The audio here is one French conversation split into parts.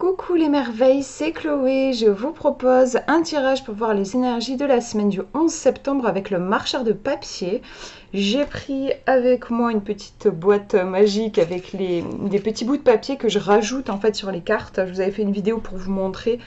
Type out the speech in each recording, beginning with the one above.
Coucou les merveilles, c'est Chloé. Je vous propose un tirage pour voir les énergies de la semaine du 11 septembre avec le marcheur de papier. J'ai pris avec moi une petite boîte magique avec des petits bouts de papier que je rajoute en fait sur les cartes. Je vous avais fait une vidéo pour vous montrer.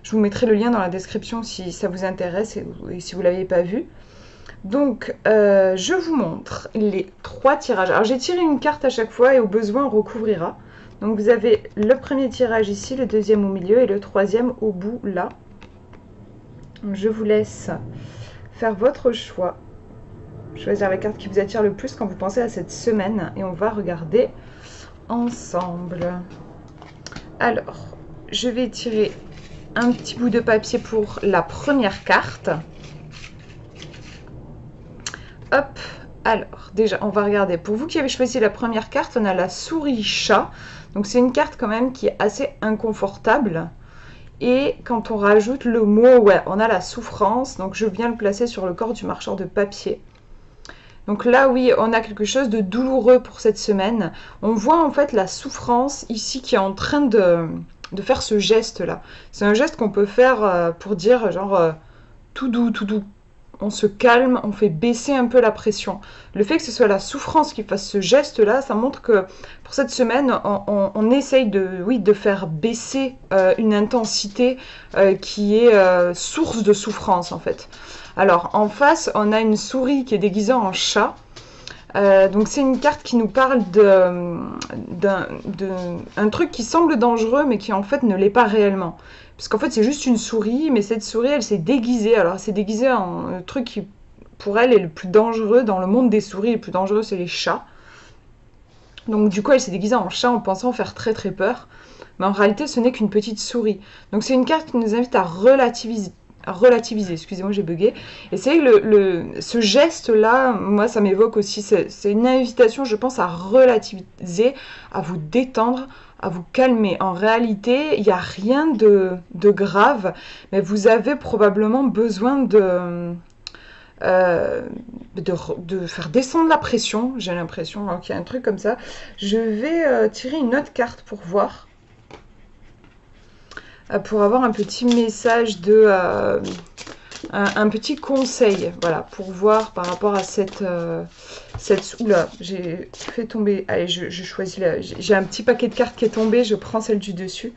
Je vous mettrai le lien dans la description si ça vous intéresse et si vous ne l'avez pas vu. Donc, je vous montre les 3 tirages. Alors, j'ai tiré une carte à chaque fois et au besoin, on recouvrira. Donc, vous avez le premier tirage ici, le deuxième au milieu et le troisième au bout, là. Donc, je vous laisse faire votre choix. Choisir la carte qui vous attire le plus quand vous pensez à cette semaine. Et on va regarder ensemble. Alors, je vais tirer un petit bout de papier pour la première carte. Hop, alors déjà on va regarder, pour vous qui avez choisi la première carte, on a la souris chat, donc c'est une carte quand même qui est assez inconfortable, et quand on rajoute le mot, ouais, on a la souffrance, donc je viens le placer sur le corps du marcheur de papier. Donc là oui, on a quelque chose de douloureux pour cette semaine, on voit en fait la souffrance ici qui est en train de faire ce geste là, c'est un geste qu'on peut faire pour dire genre tout doux, tout doux. On se calme, on fait baisser un peu la pression. Le fait que ce soit la souffrance qui fasse ce geste-là, ça montre que pour cette semaine, on essaye de faire baisser une intensité qui est source de souffrance en fait. Alors en face, on a une souris qui est déguisée en chat. Donc c'est une carte qui nous parle d'un truc qui semble dangereux mais qui en fait ne l'est pas réellement. Parce qu'en fait c'est juste une souris, mais cette souris elle s'est déguisée. Alors elle s'est déguisée en truc qui pour elle est le plus dangereux dans le monde des souris. Le plus dangereux c'est les chats. Donc du coup elle s'est déguisée en chat en pensant faire très très peur. Mais en réalité ce n'est qu'une petite souris. Donc c'est une carte qui nous invite à relativiser, excusez-moi j'ai bugué, et c'est que ce geste là, moi ça m'évoque aussi, c'est une invitation je pense à relativiser, à vous détendre, à vous calmer. En réalité il n'y a rien de grave, mais vous avez probablement besoin de faire descendre la pression, j'ai l'impression qu'il y a un truc comme ça. Je vais tirer une autre carte pour voir, pour avoir un petit message un petit conseil, voilà, pour voir par rapport à cette oula, j'ai fait tomber, allez, je choisis, j'ai un petit paquet de cartes qui est tombé, je prends celle du dessus.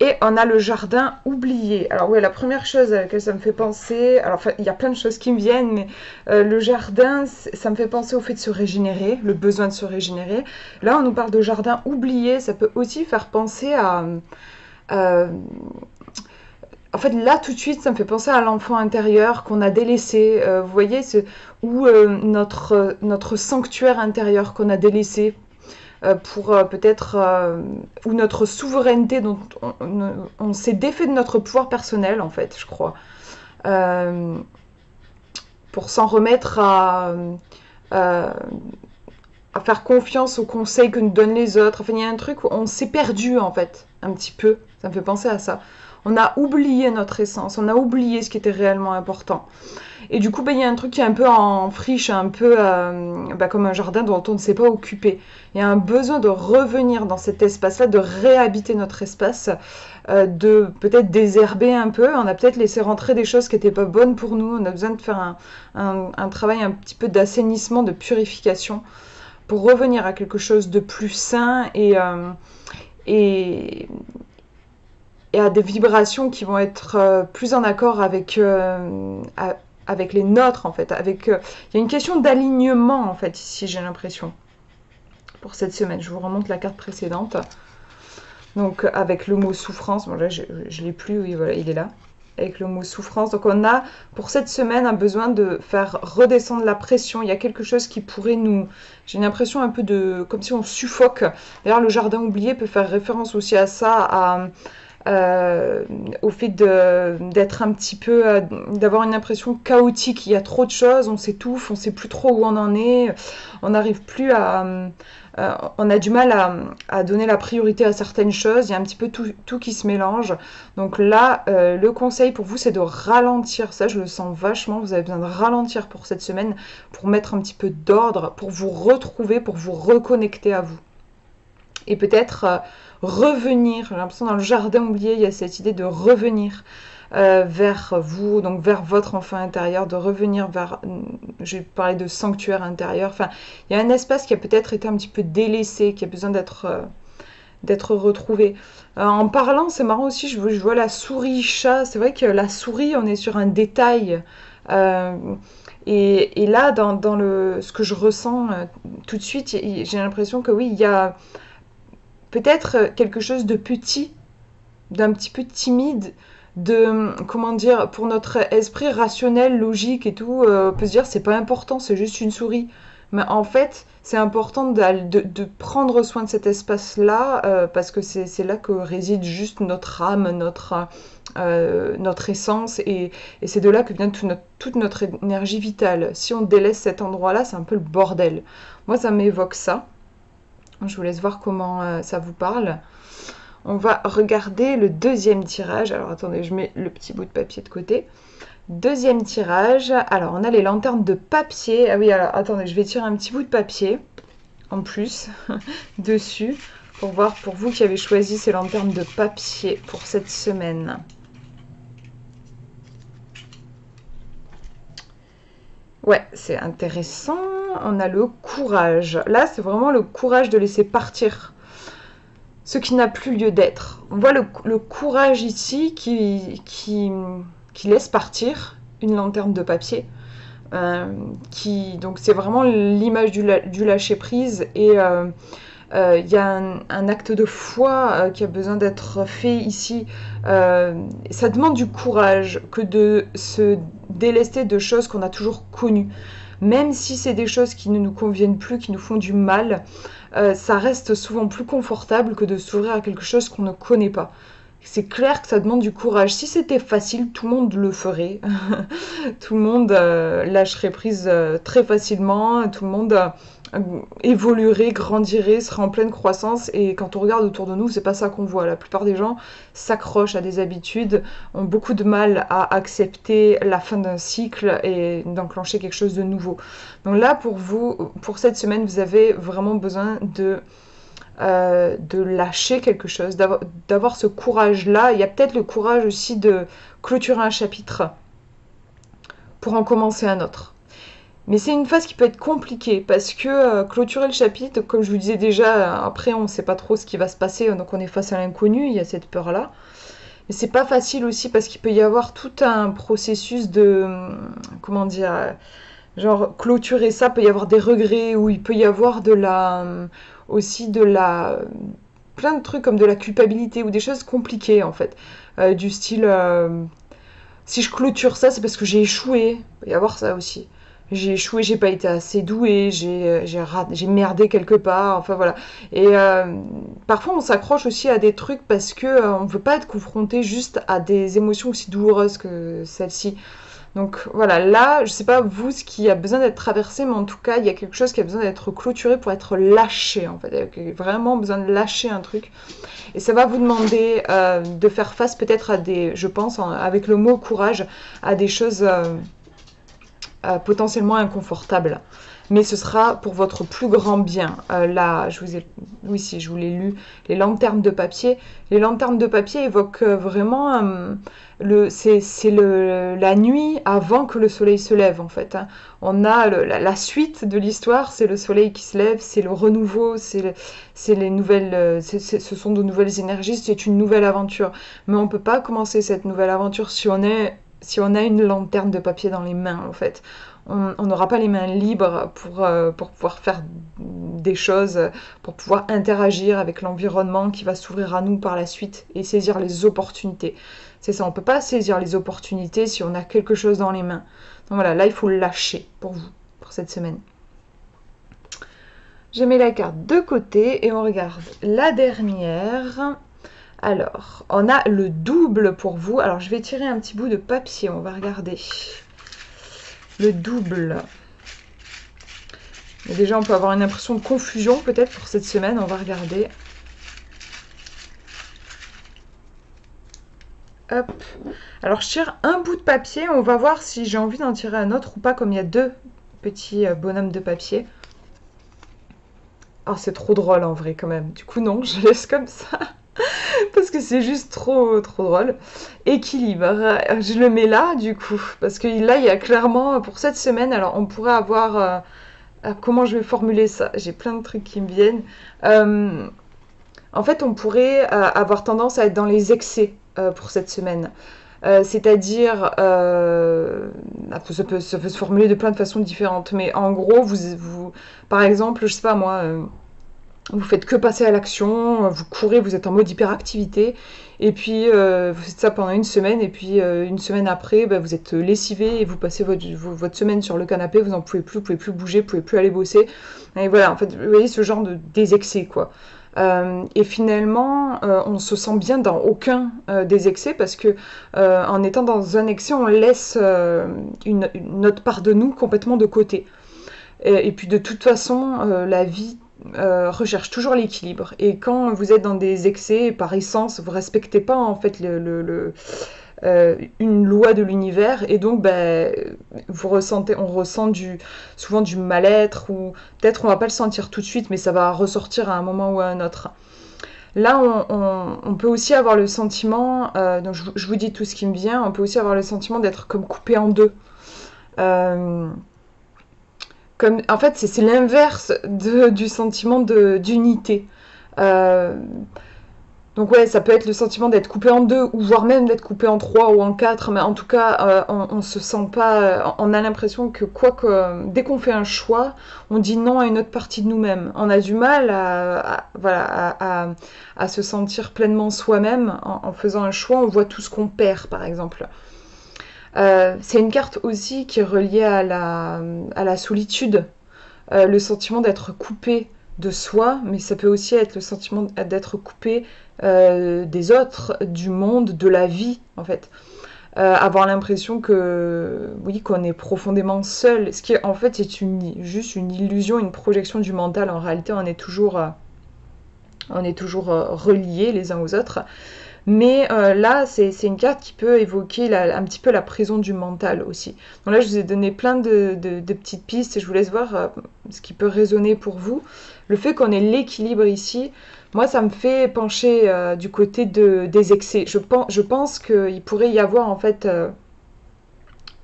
Et on a le jardin oublié. Alors ouais, la première chose à laquelle ça me fait penser, alors enfin, il y a plein de choses qui me viennent, mais le jardin, ça me fait penser au fait de se régénérer, le besoin de se régénérer. Là, on nous parle de jardin oublié, ça peut aussi faire penser à... en fait, là, tout de suite, ça me fait penser à l'enfant intérieur qu'on a délaissé. Vous voyez, ou notre sanctuaire intérieur qu'on a délaissé pour peut-être... ou notre souveraineté dont on s'est défait de notre pouvoir personnel, en fait, je crois. Pour s'en remettre à faire confiance aux conseils que nous donnent les autres. Enfin, il y a un truc où on s'est perdu, en fait, un petit peu. Ça me fait penser à ça. On a oublié notre essence, on a oublié ce qui était réellement important. Et du coup, il y a un truc qui est un peu en friche, un peu comme un jardin dont on ne s'est pas occupé. Il y a un besoin de revenir dans cet espace-là, de réhabiter notre espace, de peut-être désherber un peu. On a peut-être laissé rentrer des choses qui n'étaient pas bonnes pour nous. On a besoin de faire un travail un petit peu d'assainissement, de purification, pour revenir à quelque chose de plus sain et à des vibrations qui vont être plus en accord avec les nôtres en fait. Il y a une question d'alignement en fait ici, j'ai l'impression, pour cette semaine. Je vous remonte la carte précédente. Donc avec le mot souffrance, bon là je l'ai plus, oui voilà, il est là. Avec le mot souffrance. Donc on a pour cette semaine un besoin de faire redescendre la pression. Il y a quelque chose qui pourrait nous... J'ai l'impression un peu de... comme si on suffoque. D'ailleurs le jardin oublié peut faire référence aussi à ça, au fait d'être un petit peu, d'avoir une impression chaotique. Il y a trop de choses, on s'étouffe, on ne sait plus trop où on en est, on n'arrive plus on a du mal à donner la priorité à certaines choses, il y a un petit peu tout qui se mélange. Donc là, le conseil pour vous, c'est de ralentir. Ça, je le sens vachement, vous avez besoin de ralentir pour cette semaine, pour mettre un petit peu d'ordre, pour vous retrouver, pour vous reconnecter à vous. Et peut-être revenir, j'ai l'impression dans le jardin oublié, il y a cette idée de revenir vers vous, donc vers votre enfant intérieur, de revenir vers, j'ai parlé de sanctuaire intérieur, enfin, il y a un espace qui a peut-être été un petit peu délaissé, qui a besoin d'être retrouvé. En parlant, c'est marrant aussi, je vois la souris chat, c'est vrai que la souris, on est sur un détail, euh, et là, dans ce que je ressens tout de suite, j'ai l'impression que oui, il y a peut-être quelque chose de petit, d'un petit peu timide, de, comment dire, pour notre esprit rationnel, logique et tout, on peut se dire c'est pas important, c'est juste une souris. Mais en fait, c'est important de prendre soin de cet espace-là, parce que c'est là que réside juste notre âme, notre essence, et c'est de là que vient toute notre énergie vitale. Si on délaisse cet endroit-là, c'est un peu le bordel. Moi, ça m'évoque ça. Je vous laisse voir comment ça vous parle. On va regarder le deuxième tirage. Alors attendez, je mets le petit bout de papier de côté. Deuxième tirage. Alors on a les lanternes de papier. Ah oui, alors attendez, je vais tirer un petit bout de papier en plus dessus pour voir pour vous qui avez choisi ces lanternes de papier pour cette semaine. Ouais, c'est intéressant. On a le courage. Là, c'est vraiment le courage de laisser partir ce qui n'a plus lieu d'être. On voit le courage ici qui laisse partir une lanterne de papier. Donc c'est vraiment l'image du lâcher prise, et y a un acte de foi qui a besoin d'être fait ici. Ça demande du courage que de se délester de choses qu'on a toujours connues. Même si c'est des choses qui ne nous conviennent plus, qui nous font du mal, ça reste souvent plus confortable que de s'ouvrir à quelque chose qu'on ne connaît pas. C'est clair que ça demande du courage. Si c'était facile, tout le monde le ferait. Tout le monde lâcherait prise très facilement. Tout le monde évoluerait, grandirait, serait en pleine croissance. Et quand on regarde autour de nous, c'est pas ça qu'on voit. La plupart des gens s'accrochent à des habitudes, ont beaucoup de mal à accepter la fin d'un cycle et d'enclencher quelque chose de nouveau. Donc là, pour vous, pour cette semaine, vous avez vraiment besoin de lâcher quelque chose, d'avoir ce courage-là. Il y a peut-être le courage aussi de clôturer un chapitre pour en commencer un autre. Mais c'est une phase qui peut être compliquée parce que clôturer le chapitre, comme je vous disais déjà, après on ne sait pas trop ce qui va se passer, donc on est face à l'inconnu, il y a cette peur-là. Mais c'est pas facile aussi parce qu'il peut y avoir tout un processus de, comment dire, genre clôturer ça, peut y avoir des regrets, ou il peut y avoir aussi de la, plein de trucs comme de la culpabilité ou des choses compliquées en fait. Du style, si je clôture ça, c'est parce que j'ai échoué. Il peut y avoir ça aussi. J'ai échoué, j'ai pas été assez douée, j'ai merdé quelque part, enfin voilà. Et parfois on s'accroche aussi à des trucs parce que on veut pas être confronté juste à des émotions aussi douloureuses que celles-ci. Donc voilà, là, je sais pas vous ce qui a besoin d'être traversé, mais en tout cas, il y a quelque chose qui a besoin d'être clôturé pour être lâché, en fait. Il y a vraiment besoin de lâcher un truc. Et ça va vous demander de faire face peut-être à des, je pense, avec le mot courage, à des choses potentiellement inconfortables. Mais ce sera pour votre plus grand bien. Là, oui, si, je vous l'ai lu, les lanternes de papier. Les lanternes de papier évoquent vraiment c'est la nuit avant que le soleil se lève, en fait. Hein. On a la suite de l'histoire, c'est le soleil qui se lève, c'est le renouveau, c'est les nouvelles, ce sont de nouvelles énergies, c'est une nouvelle aventure. Mais on ne peut pas commencer cette nouvelle aventure si on a une lanterne de papier dans les mains, en fait. On n'aura pas les mains libres pour pouvoir faire des choses, pour pouvoir interagir avec l'environnement qui va s'ouvrir à nous par la suite et saisir les opportunités. C'est ça, on ne peut pas saisir les opportunités si on a quelque chose dans les mains. Donc voilà, là il faut le lâcher pour vous, pour cette semaine. Je mets la carte de côté et on regarde la dernière. Alors, on a le double pour vous. Alors je vais tirer un petit bout de papier, on va regarder. Le double. Et déjà, on peut avoir une impression de confusion peut-être pour cette semaine. On va regarder. Hop. Alors, je tire un bout de papier. On va voir si j'ai envie d'en tirer un autre ou pas, comme il y a deux petits bonhommes de papier. Ah, c'est trop drôle en vrai quand même. Du coup, non, je laisse comme ça. Parce que c'est juste trop, trop drôle. Équilibre, je le mets là du coup. Parce que là, il y a clairement, pour cette semaine, alors on pourrait avoir... comment je vais formuler ça? J'ai plein de trucs qui me viennent. Euh, En fait, on pourrait avoir tendance à être dans les excès pour cette semaine. C'est-à-dire, ça peut se formuler de plein de façons différentes, mais en gros, par exemple, je sais pas moi, vous faites que passer à l'action, vous courez, vous êtes en mode hyperactivité, et puis vous faites ça pendant une semaine, et puis une semaine après, bah, vous êtes lessivé et vous passez votre semaine sur le canapé, vous pouvez plus bouger, vous pouvez plus aller bosser. Et voilà, en fait, vous voyez ce genre de des excès, quoi. Et finalement, on se sent bien dans aucun des excès parce que en étant dans un excès, on laisse une autre part de nous complètement de côté. Et puis de toute façon, la vie recherche toujours l'équilibre. Et quand vous êtes dans des excès, par essence, vous respectez pas en fait une loi de l'univers, et donc ben, on ressent souvent du mal-être, ou peut-être on va pas le sentir tout de suite, mais ça va ressortir à un moment ou à un autre. Là, on peut aussi avoir le sentiment, donc je vous dis tout ce qui me vient, on peut aussi avoir le sentiment d'être comme coupé en deux. Euh, En fait, c'est l'inverse du sentiment d'unité. Euh, donc ouais, ça peut être le sentiment d'être coupé en deux, ou voire même d'être coupé en trois ou en quatre, mais en tout cas, on se sent pas... On a l'impression que dès qu'on fait un choix, on dit non à une autre partie de nous-mêmes. On a du mal voilà, à se sentir pleinement soi-même en faisant un choix. On voit tout ce qu'on perd, par exemple. C'est une carte aussi qui est reliée à la solitude, le sentiment d'être coupé de soi, mais ça peut aussi être le sentiment d'être coupé des autres, du monde, de la vie, en fait. Avoir l'impression que, oui, qu'on est profondément seul, ce qui en fait est juste une illusion, une projection du mental. En réalité, on est toujours reliés les uns aux autres. Mais là, c'est une carte qui peut évoquer un petit peu la prison du mental aussi. Donc là, je vous ai donné plein de petites pistes et je vous laisse voir ce qui peut résonner pour vous. Le fait qu'on ait l'équilibre ici, moi, ça me fait pencher du côté des excès. Je pense qu'il pourrait y avoir en fait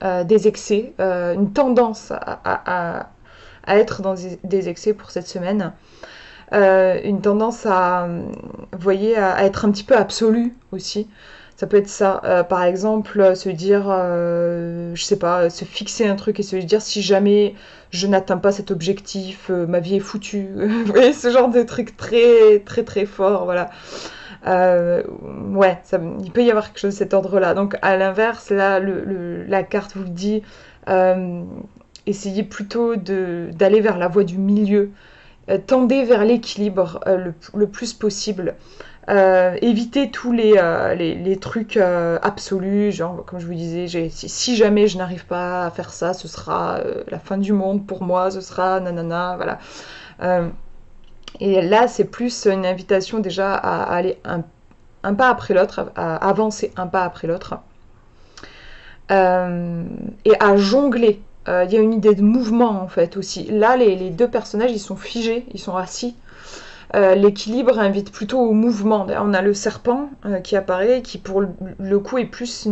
des excès, une tendance à être dans des excès pour cette semaine. Une tendance vous voyez, à être un petit peu absolu aussi. Ça peut être ça. Par exemple, se dire, je sais pas, se fixer un truc et se dire si jamais je n'atteins pas cet objectif, ma vie est foutue. Vous voyez, ce genre de truc très, très, très fort, voilà. Ouais, il peut y avoir quelque chose de cet ordre-là. Donc, à l'inverse, là, la carte vous le dit, euh, essayez plutôt d'aller vers la voie du milieu. Tendez vers l'équilibre le plus possible. Évitez tous les trucs absolus, genre comme je vous disais, si jamais je n'arrive pas à faire ça, ce sera la fin du monde pour moi, ce sera nanana, voilà. Euh, et là, c'est plus une invitation déjà à aller un pas après l'autre, à avancer un pas après l'autre, euh, et à jongler. Il y a une idée de mouvement en fait aussi. Là, les deux personnages, ils sont figés, ils sont assis. L'équilibre invite plutôt au mouvement. On a le serpent qui apparaît, qui pour le coup est plus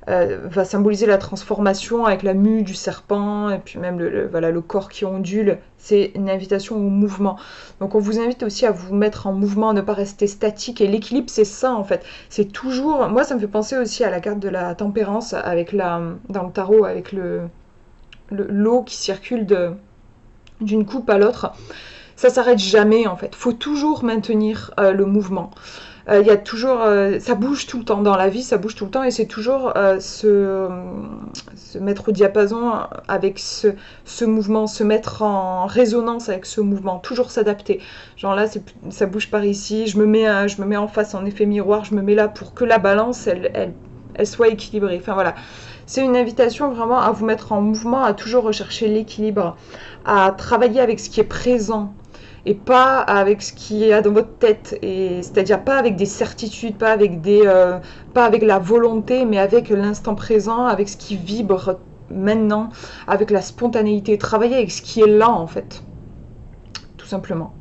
va symboliser la transformation avec la mue du serpent et puis même voilà, le corps qui ondule. C'est une invitation au mouvement. Donc on vous invite aussi à vous mettre en mouvement, à ne pas rester statique. Et l'équilibre, c'est ça en fait. C'est toujours... Moi, ça me fait penser aussi à la carte de la tempérance dans le tarot, avec l'eau qui circule d'une coupe à l'autre. Ça s'arrête jamais en fait. Faut toujours maintenir le mouvement. Il y a toujours, ça bouge tout le temps dans la vie, ça bouge tout le temps, et c'est toujours se mettre au diapason avec ce mouvement, se mettre en résonance avec ce mouvement, toujours s'adapter. Genre là, ça bouge par ici, je me mets en face en effet miroir, je me mets là pour que la balance, elle soit équilibrée. Enfin voilà. C'est une invitation vraiment à vous mettre en mouvement, à toujours rechercher l'équilibre, à travailler avec ce qui est présent et pas avec ce qui est dans votre tête, et c'est-à-dire pas avec des certitudes, pas avec la volonté, mais avec l'instant présent, avec ce qui vibre maintenant, avec la spontanéité. Travailler avec ce qui est là en fait, tout simplement.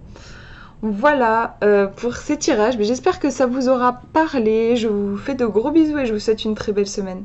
Voilà pour ces tirages. Mais j'espère que ça vous aura parlé. Je vous fais de gros bisous et je vous souhaite une très belle semaine.